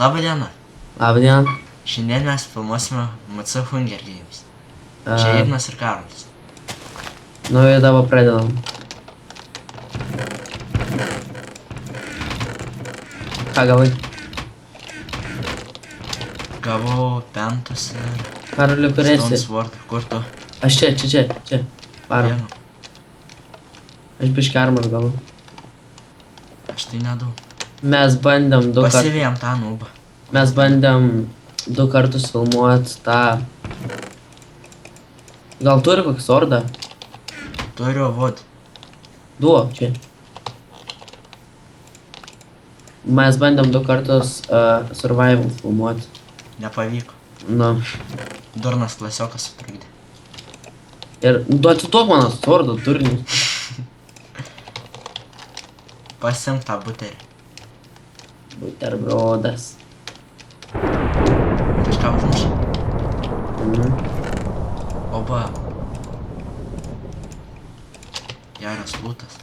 Labą dieną. Labą dieną. Šiandien mes filmuosime MC Hunger Games. Čia Ignas ir Karolis. Nu ir dabar pradedam. Ką gavai? Gavau pentus ir Karoli, kur Stone esi? Sword. Kur tu? Aš čia. Varom. Vienu. Aš biškį armor gavau. Aš tai nedaug. Mes bandėm du kartus. Pasivėjom tą nubą. Mes bandėm du kartus filmuot tą. Gal turi kokį sordą? Turiu vod. Duo, čia. Mes bandėm du kartus survival filmuot. Nepavyko. Nu. Durnas klasiokas sutrukdė. Ir atiduok mano sordą, turinį. Pasimk tą buterį. Buterbrodas. Kažką užmušė. Mhm. Oba. Geras lūtas.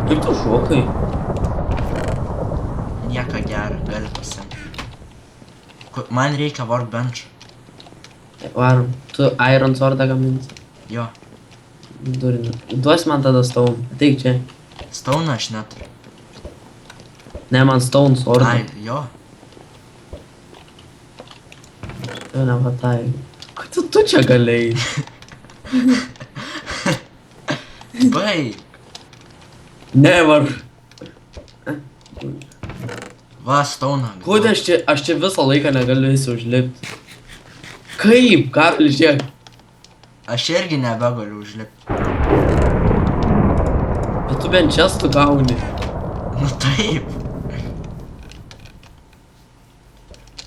Kaip tu šokai? Nieka gera, gali pasimti. Man reikia workbench. Varom. Tu iron swordą gaminsi. Jo. Turinį. Duosi man tada stone. Ateik čia. Stone aš neturiu. Ne, man stone swordą. Ai, jo. Jo, nepatai. Kodėl tu čia galėjai? Baig. Ne, var. Va, stone. Kodėl aš čia visą laiką negaliu užlipti? Kaip? Karolis, žiūrėk. Aš irgi nebegaliu užlipti. Bet tu bent čestų gauni. Nu taip.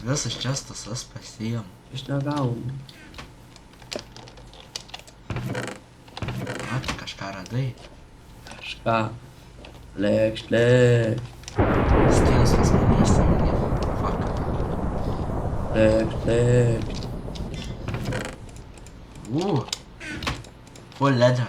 Visas čestas aš pasiėmu. Aš negaunu. A, tai kažką radai. Kažką. Lėkšt. Stinsas mane įsiminė. Fuck. Lėkšt. Full leather.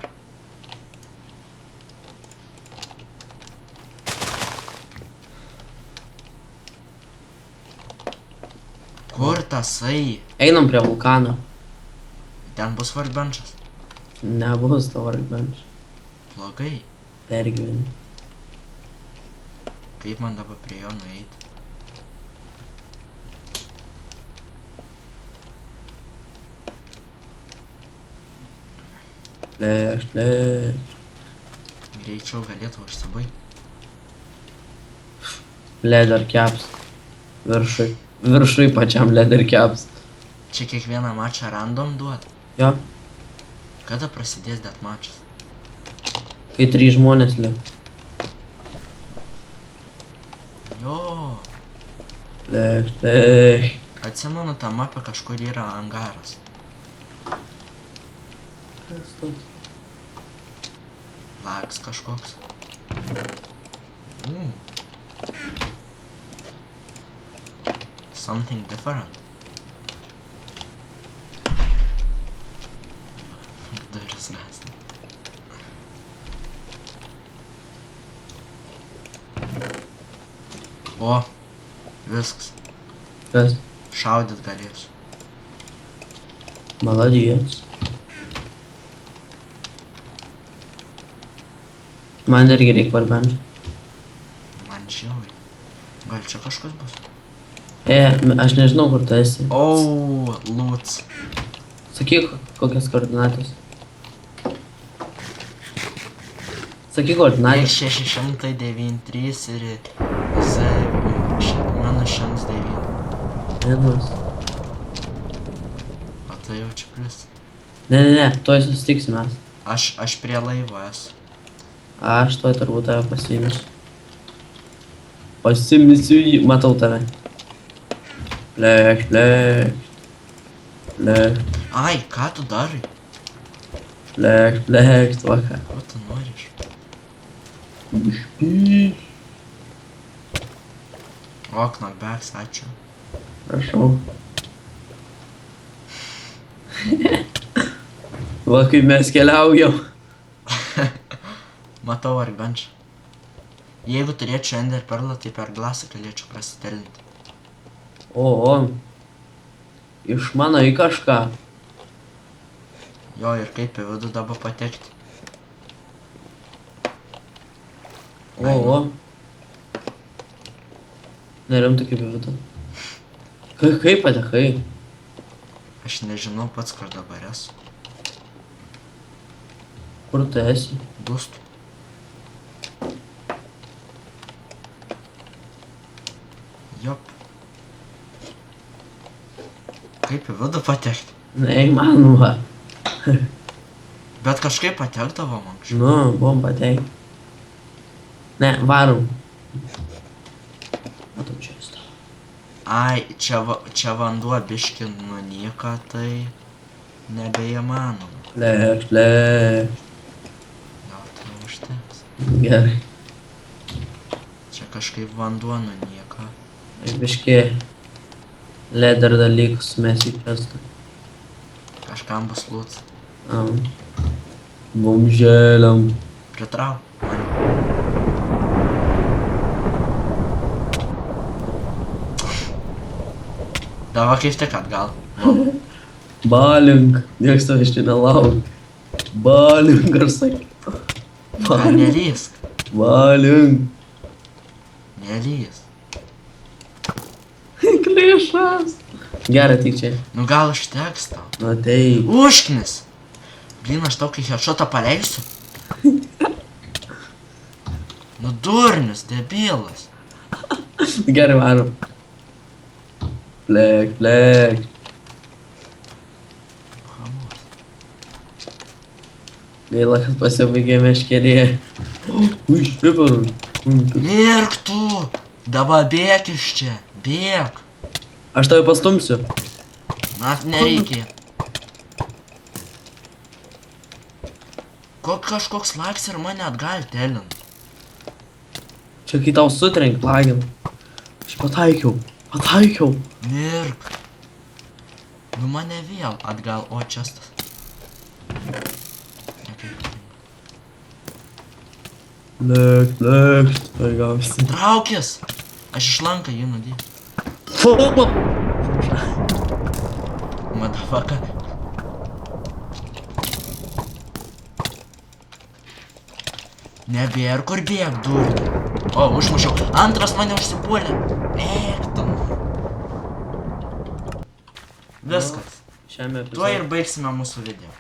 Kur tasai? Einam prie vulkano. Ten bus workbenchas. Nebus to workbench. Blogai. Pergyveni. Kaip man dabar prie jo nueiti? Lėkšt. Greičiau galėtų užsibaigti. Leather caps. Viršui pačiam leather caps. Čia kiekvieną mačą random duot. Jo. Kada prasidės deathmatchas? Kai 3 žmonės liks. Jo. Lėkšt. Atsimenu, tą mapę kažkur yra angaras. Lags kažkoks. Something different. Duris gąsdina. O, viskas. Kas? Šaudyt galėsiu. Maladijas. Man irgi reikia workbench. Man žiauriai. Gal čia kažkas bus? Aš nežinau, kur tu esi. Lūts. Sakyk, kokias koordinatės. Sakyk koordinatės. 693 ir Z minus 109. Minus. O tai jau čia plius. Ne, tuoj susitiksim mes. Aš prie laivo esu. Aš tuoj turbūt tave pasiimsiu. Pasimisiu jį. Matau tave. Lėkšt. Ai, ką tu darai? Lėkšt, vaka. Ko tu nori iš? O, knockbacks, ačiū. Prašau. Va, kaip mes keliaujam. Matau workbench. Jeigu turėčiau ender perlą, tai per glasą galėčiau prasitelinti. O. Išmanai kažką. Jo, ir kaip į vidų dabar patekti. O. Nerimtų kaip į vidų. Kaip patekai? Aš nežinau pats, kur dabar esu. Kur tu esi? Dūstu. Jop. Kaip į vidų patekti? Neįmanoma. Bet kažkaip patekdavo anksčiau. Nu, buvom patekę. Ne, varom. Matau čia įstavo. Ai, čia vanduo biški nunyka, tai nebeįmanoma. Lėk. Gal tai užteks. Gerai. Čia kažkaip vanduo nunyka. Aš biškė leder dalykus mes į čestą. Kažkam bus lūts. Bumžėliam. Pritrauk. Dava kaip tik atgal. Balink. Nieks tavęs čia nelauk. Balink, ar sakai. Gal nelysk. Balink. Nelysk. Klišas. Gerai, tik čia. Nu gal užteks tau. Nu tai. Užknis. Blin, aš tokį headshotą paleisiu. Nu durnius, debilas. Gerai, varom. Plėk. Gaila, kad pasibaigė meškerė. Ui, šviparų. Mirk tu. Dabar bėk iš čia. Bėk. Aš tave pastumsiu. Na, nereikia. Kažkoks laks ir mane atgal telint. Čia kai tau sutrenk lagin. Aš pataikiau. Mirk. Nu mane vėl atgal, o čestas. Lėk. Tai gausi. Traukis. Aš iš lanką jį nudėjau. Madafaka. Nebėr, kur bėg, durni. O, užmušiau. Antras mane užsipuolė. Bėg tu. Viskas. Šiame Tuo ir baigsime mūsų video.